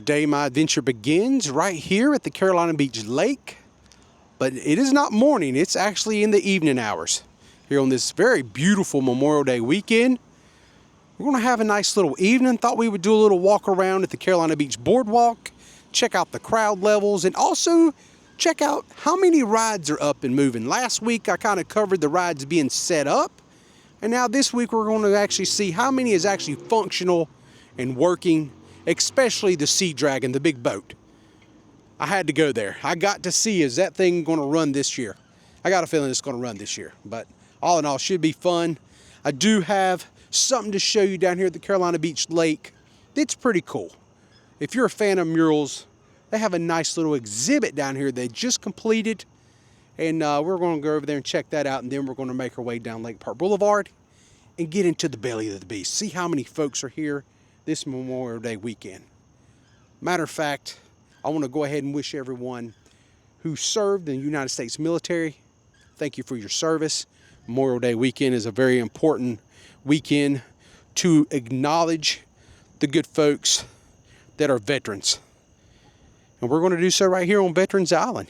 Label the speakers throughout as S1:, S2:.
S1: Today my adventure begins right here at the Carolina Beach Lake, but it is not morning, it's actually in the evening hours. Here on this very beautiful Memorial Day weekend, we're gonna have a nice little evening. Thought we would do a little walk around at the Carolina Beach Boardwalk, check out the crowd levels, and also check out how many rides are up and moving. Last week I kind of covered the rides being set up, and now this week we're going to actually see how many is actually functional and working, especially the Sea Dragon, the big boat. I had to go there. I got to see, is that thing going to run this year? I got a feeling it's going to run this year, but all in all, should be fun. I do have something to show you down here at the Carolina Beach Lake. It's pretty cool. If you're a fan of murals, they have a nice little exhibit down here they just completed, and we're going to go over there and check that out, and then we're going to make our way down Lake Park Boulevard and get into the belly of the beast. See how many folks are here this Memorial Day weekend. Matter of fact, I want to go ahead and wish everyone who served in the United States military, thank you for your service. Memorial Day weekend is a very important weekend to acknowledge the good folks that are veterans. And we're going to do so right here on Veterans Island.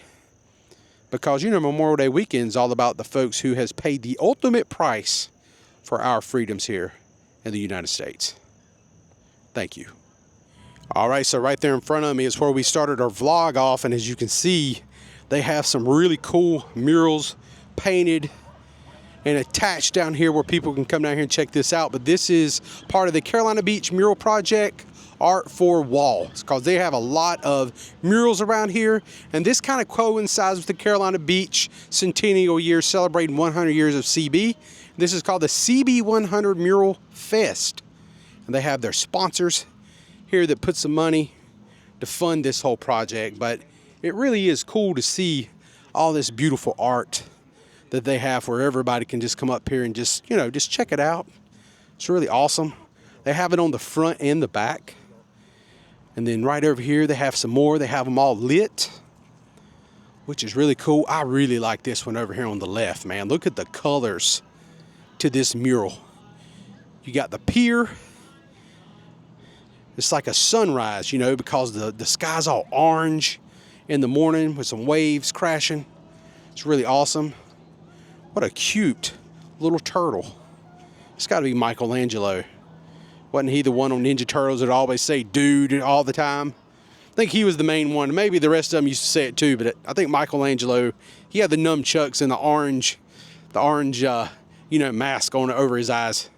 S1: Because, you know, Memorial Day weekend is all about the folks who has paid the ultimate price for our freedoms here in the United States. Thank you. All right, so right there in front of me is where we started our vlog off, and as you can see, they have some really cool murals painted and attached down here where people can come down here and check this out. But this is part of the Carolina Beach Mural Project Art for Walls, because they have a lot of murals around here, and this kind of coincides with the Carolina Beach Centennial Year, celebrating 100 years of CB. This is called the CB 100 Mural Fest, and they have their sponsors here that put some money to fund this whole project. But it really is cool to see all this beautiful art that they have where everybody can just come up here and just, you know, just check it out. It's really awesome. They have it on the front and the back. And then right over here, they have some more. They have them all lit, which is really cool. I really like this one over here on the left, man. Look at the colors to this mural. You got the pier. It's like a sunrise, you know, because the sky's all orange in the morning with some waves crashing. It's really awesome. What a cute little turtle. It's got to be Michelangelo. Wasn't he the one on Ninja Turtles that always say dude all the time? I think he was the main one. Maybe the rest of them used to say it too, but I think Michelangelo, he had the nunchucks and the orange, you know, mask on over his eyes.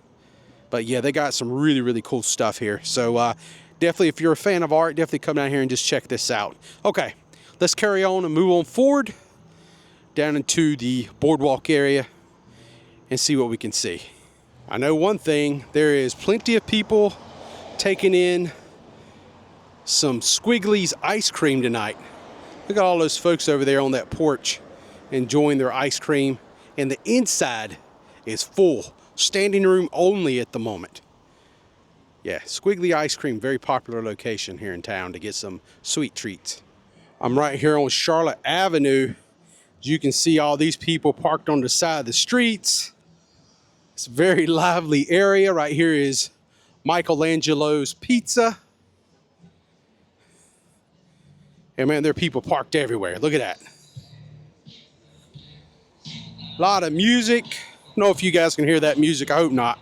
S1: But yeah, they got some really, really cool stuff here. So definitely, if you're a fan of art, definitely come down here and just check this out. Okay, let's carry on and move on forward down into the boardwalk area and see what we can see. I know one thing, there is plenty of people taking in some Squiggly's ice cream tonight. Look at all those folks over there on that porch enjoying their ice cream, and the inside is full. Standing room only at the moment. Yeah, Squiggly ice cream, very popular location here in town to get some sweet treats. I'm right here on Charlotte Avenue. As you can see, all these people parked on the side of the streets. It's a very lively area. Right here is Michelangelo's Pizza. And man, there are people parked everywhere. Look at that. A lot of music. I don't know if you guys can hear that music. I hope not.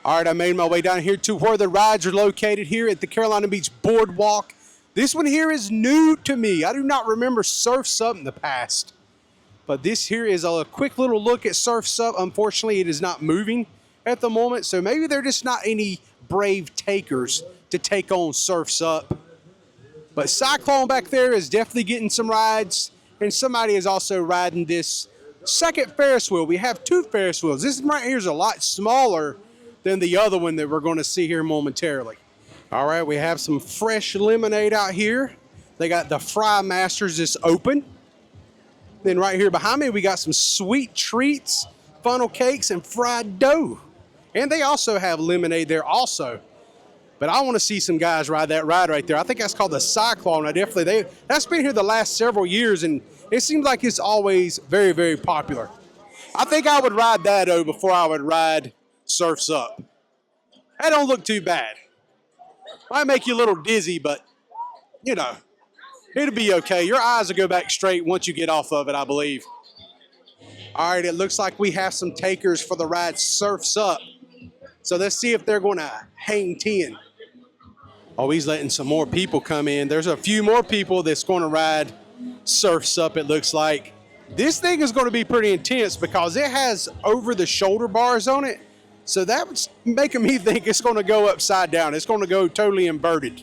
S1: All right, I made my way down here to where the rides are located here at the Carolina Beach Boardwalk. This one here is new to me. I do not remember Surf's Up in the past. But this here is a quick little look at Surf's Up. Unfortunately, it is not moving at the moment, so maybe there are just not any brave takers to take on Surf's Up. But Cyclone back there is definitely getting some rides, and somebody is also riding this second Ferris wheel. We have two Ferris wheels. This one right here is a lot smaller than the other one that we're going to see here momentarily. All right, we have some fresh lemonade out here. They got the Fry Masters that's open. Then right here behind me, we got some sweet treats, funnel cakes, and fried dough. And they also have lemonade there also. But I want to see some guys ride that ride right there. I think that's called the Cyclone. That's been here the last several years, and it seems like it's always very, very popular. I think I would ride that, though, before I would ride Surf's Up. That don't look too bad. Might make you a little dizzy, but you know, it'll be okay. Your eyes will go back straight once you get off of it, I believe. All right, it looks like we have some takers for the ride Surfs Up. So let's see if they're going to hang 10. Oh, he's letting some more people come in. There's a few more people that's going to ride Surfs Up, it looks like. This thing is going to be pretty intense because it has over-the-shoulder bars on it. So that's making me think it's going to go upside down. It's going to go totally inverted.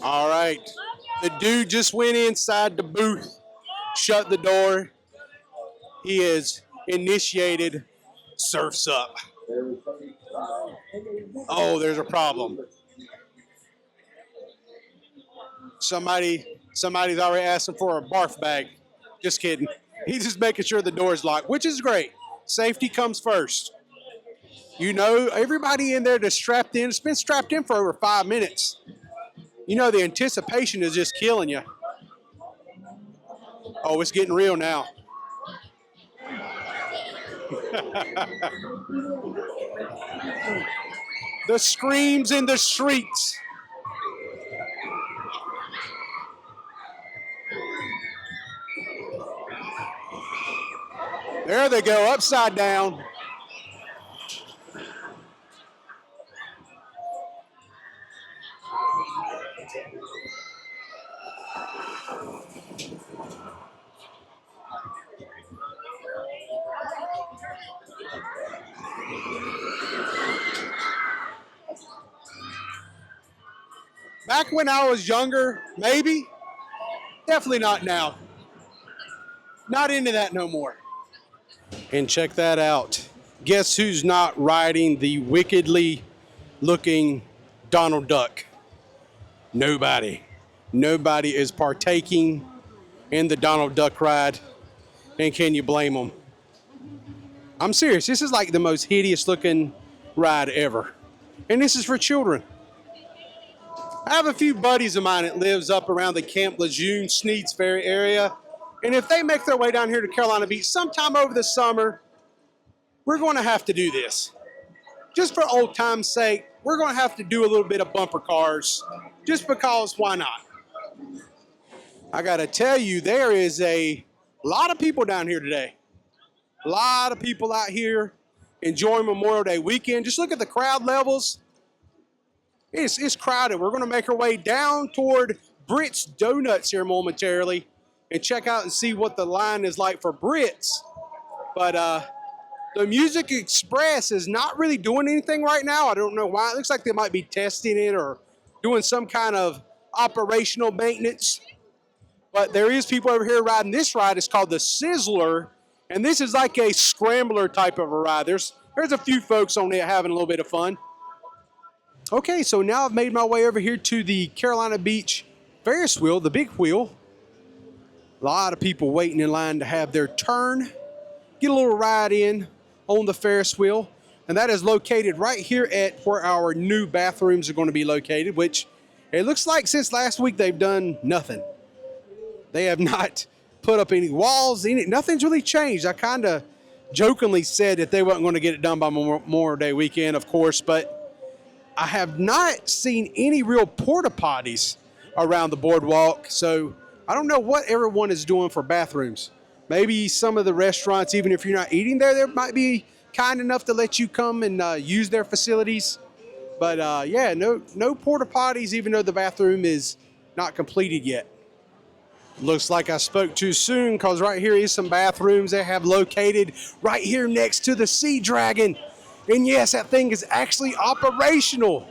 S1: All right. The dude just went inside the booth, shut the door. He has initiated Surfs Up. Oh, there's a problem. Somebody's already asking for a barf bag. Just kidding. He's just making sure the door's locked, which is great. Safety comes first. You know, everybody in there that's strapped in, it's been strapped in for over 5 minutes. You know, the anticipation is just killing you. Oh, it's getting real now. The screams in the streets. There they go, upside down. Back when I was younger, maybe. Definitely not now. Not into that no more. And check that out. Guess who's not riding the wickedly looking Donald Duck? Nobody. Nobody is partaking in the Donald Duck ride. And can you blame them? I'm serious. This is like the most hideous looking ride ever. And this is for children. I have a few buddies of mine that lives up around the Camp Lejeune, Sneads Ferry area. And if they make their way down here to Carolina Beach sometime over the summer, we're going to have to do this. Just for old time's sake, we're going to have to do a little bit of bumper cars. Just because, why not? I got to tell you, there is a lot of people down here today. A lot of people out here enjoying Memorial Day weekend. Just look at the crowd levels. It's crowded. We're going to make our way down toward Brits Donuts here momentarily and check out and see what the line is like for Brits. But the Music Express is not really doing anything right now. I don't know why. It looks like they might be testing it or doing some kind of operational maintenance. But there is people over here riding this ride. It's called the Sizzler. And this is like a scrambler type of a ride. There's a few folks on it having a little bit of fun. Okay, so now I've made my way over here to the Carolina Beach Ferris wheel, the big wheel. A lot of people waiting in line to have their turn. Get a little ride in on the Ferris wheel. And that is located right here at where our new bathrooms are going to be located, which it looks like since last week they've done nothing. They have not put up any walls. Nothing's really changed. I kind of jokingly said that they weren't going to get it done by Memorial Day weekend, of course, but I have not seen any real porta potties around the boardwalk, so I don't know what everyone is doing for bathrooms. Maybe some of the restaurants, even if you're not eating there, they might be kind enough to let you come and use their facilities. But yeah, no porta potties, even though the bathroom is not completed yet. Looks like I spoke too soon, because right here is some bathrooms they have located right here next to the Sea Dragon. And yes, that thing is actually operational.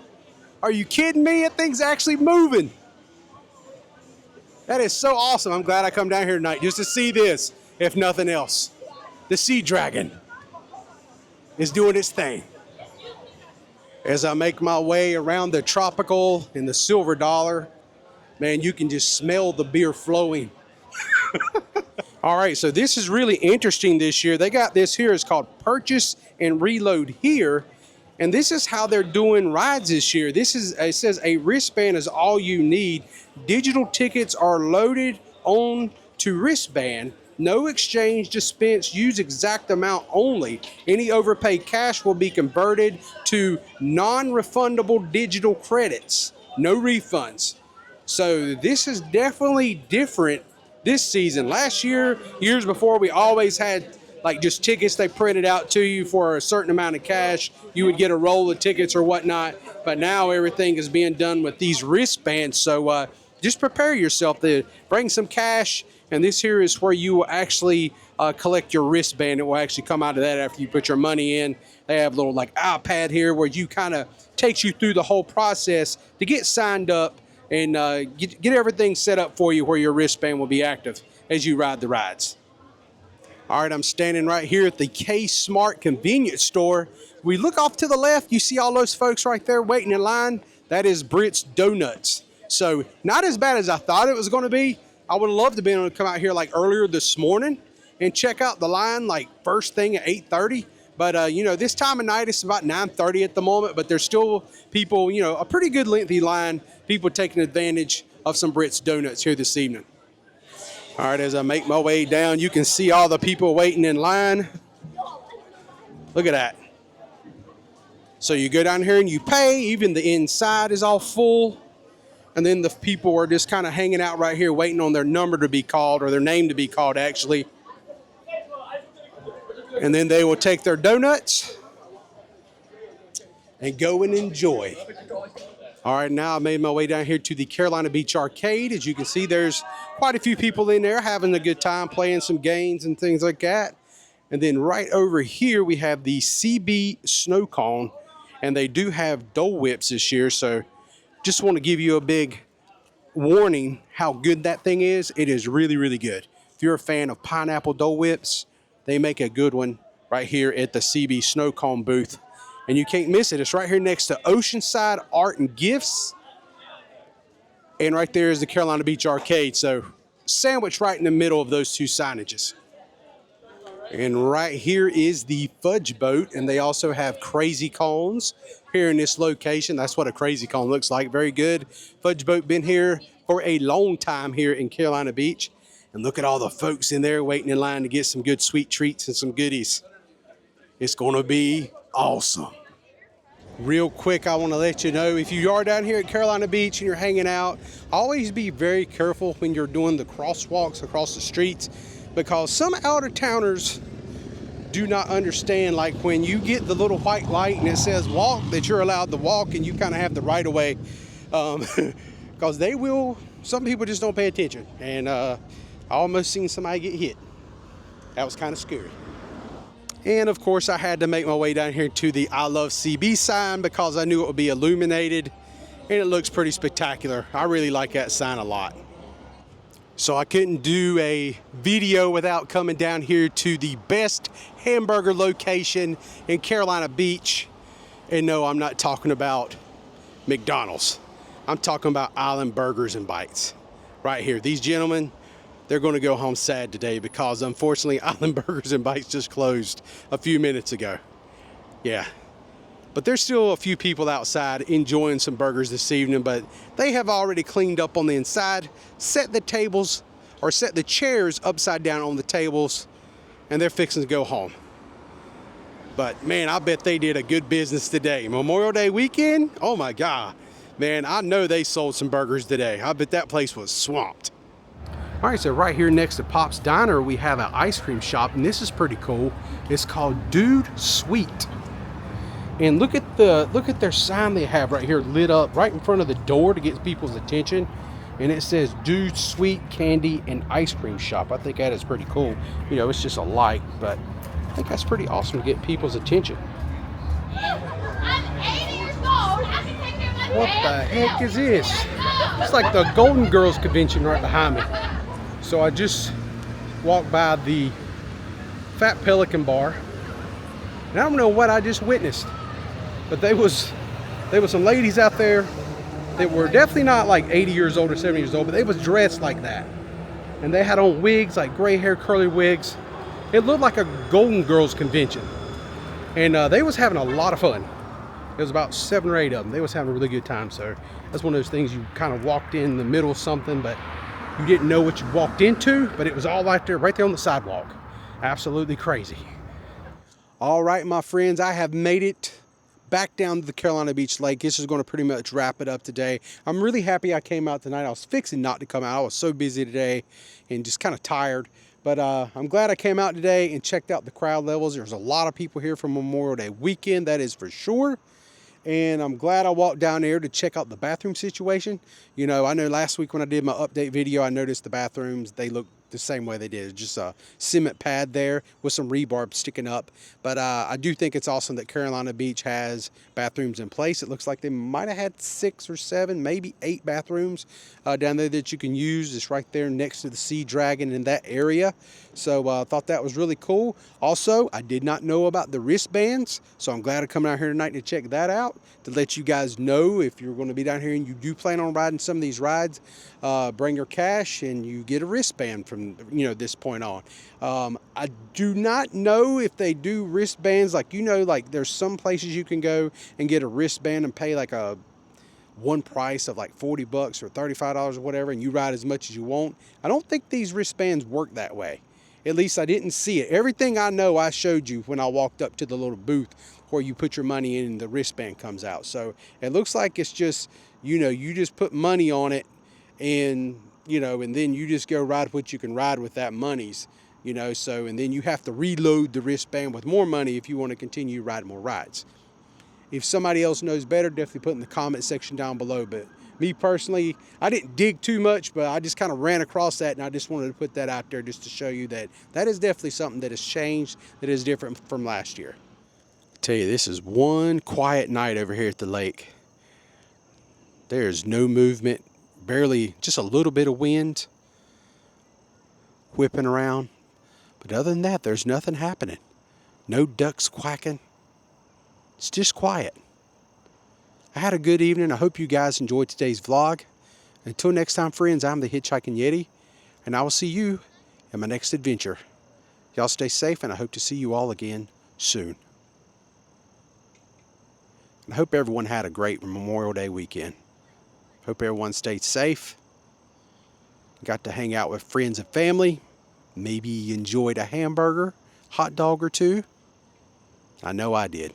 S1: Are you kidding me? That thing's actually moving. That is so awesome. I'm glad I come down here tonight just to see this, if nothing else. The Sea Dragon is doing its thing. As I make my way around the Tropical and the Silver Dollar, man, you can just smell the beer flowing. All right, so this is really interesting this year. They got this here. It's called Purchase and Reload Here. And this is how they're doing rides this year. It says a wristband is all you need. Digital tickets are loaded on to wristband. No exchange dispense. Use exact amount only. Any overpaid cash will be converted to non-refundable digital credits. No refunds. So this is definitely different this season. Last year, years before, we always had like just tickets they printed out to you for a certain amount of cash. You would get a roll of tickets or whatnot. But now everything is being done with these wristbands. So just prepare yourself to bring some cash. And this here is where you will actually collect your wristband. It will actually come out of that after you put your money in. They have a little like iPad here where you kind of takes you through the whole process to get signed up and get everything set up for you where your wristband will be active as you ride the rides. All right, I'm standing right here at the K-Smart convenience store. We look off to the left, you see all those folks right there waiting in line. That is Brits Donuts. So not as bad as I thought it was going to be. I would have loved to be able to come out here like earlier this morning and check out the line like first thing at 8:30. But, you know, this time of night, it's about 9:30 at the moment, but there's still people, you know, a pretty good lengthy line, people taking advantage of some Brits Donuts here this evening. All right, as I make my way down, you can see all the people waiting in line. Look at that. So you go down here and you pay, even the inside is all full. And then the people are just kind of hanging out right here waiting on their number to be called, or their name to be called, actually. And then they will take their donuts and go and enjoy. All right, now I made my way down here to the Carolina Beach Arcade. As you can see, there's quite a few people in there having a good time playing some games and things like that. And then right over here, we have the CB Snow Cone, and they do have Dole Whips this year. So just want to give you a big warning how good that thing is. It is really, really good. If you're a fan of pineapple Dole Whips, they make a good one right here at the CB Snow Cone booth. And you can't miss it. It's right here next to Oceanside Art and Gifts. And right there is the Carolina Beach Arcade. So sandwiched right in the middle of those two signages. And right here is the Fudge Boat. And they also have Crazy Cones here in this location. That's what a Crazy Cone looks like. Very good. Fudge Boat been here for a long time here in Carolina Beach. And look at all the folks in there waiting in line to get some good sweet treats and some goodies. It's going to be awesome. Real quick, I want to let you know, if you are down here at Carolina Beach and you're hanging out, always be very careful when you're doing the crosswalks across the streets, because some out-of-towners do not understand, like when you get the little white light and it says walk, that you're allowed to walk and you kind of have the right of way, because they will, some people just don't pay attention. And I almost seen somebody get hit. That was kind of scary. And of course, I had to make my way down here to the I Love CB sign because I knew it would be illuminated, and it looks pretty spectacular. I really like that sign a lot. So I couldn't do a video without coming down here to the best hamburger location in Carolina Beach. And no, I'm not talking about McDonald's. I'm talking about Island Burgers and Bites. Right here, these gentlemen, they're going to go home sad today because unfortunately Island Burgers and Bites just closed a few minutes ago. Yeah, but there's still a few people outside enjoying some burgers this evening, but they have already cleaned up on the inside, set the tables or set the chairs upside down on the tables, and they're fixing to go home. But man, I bet they did a good business today. Memorial Day weekend, oh my God. Man, I know they sold some burgers today. I bet that place was swamped. All right, so right here next to Pop's Diner, we have an ice cream shop, and this is pretty cool. It's called Dude Sweet. And look at their sign they have right here lit up right in front of the door to get people's attention. And it says Dude Sweet Candy and Ice Cream Shop. I think that is pretty cool. You know, it's just a light, but I think that's pretty awesome to get people's attention.
S2: I'm 80 years old. I can take care of my
S1: What the heck is this? It's like the Golden Girls convention right behind me. So I just walked by the Fat Pelican Bar, and I don't know what I just witnessed, but there was some ladies out there that were definitely not like 80 years old or 70 years old, but they was dressed like that, and they had on wigs, like gray hair, curly wigs. It looked like a Golden Girls convention, and they was having a lot of fun. It was about 7 or 8 of them. They was having a really good time. So that's one of those things, you kind of walked in the middle of something, but you didn't know what you walked into, but it was all right there on the sidewalk. Absolutely crazy. All right, my friends, I have made it back down to the Carolina Beach Lake. This is going to pretty much wrap it up today. I'm really happy I came out tonight. I was fixing not to come out. I was so busy today and just kind of tired. But I'm glad I came out today and checked out the crowd levels. There's a lot of people here for Memorial Day weekend, that is for sure. And I'm glad I walked down there to check out the bathroom situation. You know, I know last week when I did my update video, I noticed the bathrooms, they look the same way they did. Just a cement pad there with some rebar sticking up. But I do think it's awesome that Carolina Beach has bathrooms in place. It looks like they might have had 6 or 7, maybe 8 bathrooms down there that you can use. It's right there next to the Sea Dragon in that area. So I thought that was really cool. Also, I did not know about the wristbands, so I'm glad to come out here tonight to check that out, to let you guys know if you're going to be down here and you do plan on riding some of these rides, bring your cash and you get a wristband from, you know, this point on. I do not know if they do wristbands, like, you know, like there's some places you can go and get a wristband and pay like a one price of like $40 or $35 or whatever, and you ride as much as you want. I don't think these wristbands work that way. At least I didn't see it. Everything I know I showed you when I walked up to the little booth where you put your money in and the wristband comes out. So it looks like it's just, you know, you just put money on it and, you know, and then you just go ride what you can ride with that monies, you know, so, and then you have to reload the wristband with more money if you want to continue riding more rides. If somebody else knows better, definitely put in the comment section down below. But me personally, I didn't dig too much, but I just kind of ran across that, and I just wanted to put that out there just to show you that that is definitely something that has changed, that is different from last year. I tell you, this is one quiet night over here at the lake. There's no movement, barely, just a little bit of wind whipping around. But other than that, there's nothing happening. No ducks quacking. It's just quiet. I had a good evening. I hope you guys enjoyed today's vlog. Until next time, friends, I'm the Hitchhiking Yeti, and I will see you in my next adventure. Y'all stay safe, and I hope to see you all again soon. And I hope everyone had a great Memorial Day weekend. Hope everyone stayed safe. Got to hang out with friends and family. Maybe enjoyed a hamburger, hot dog or two. I know I did.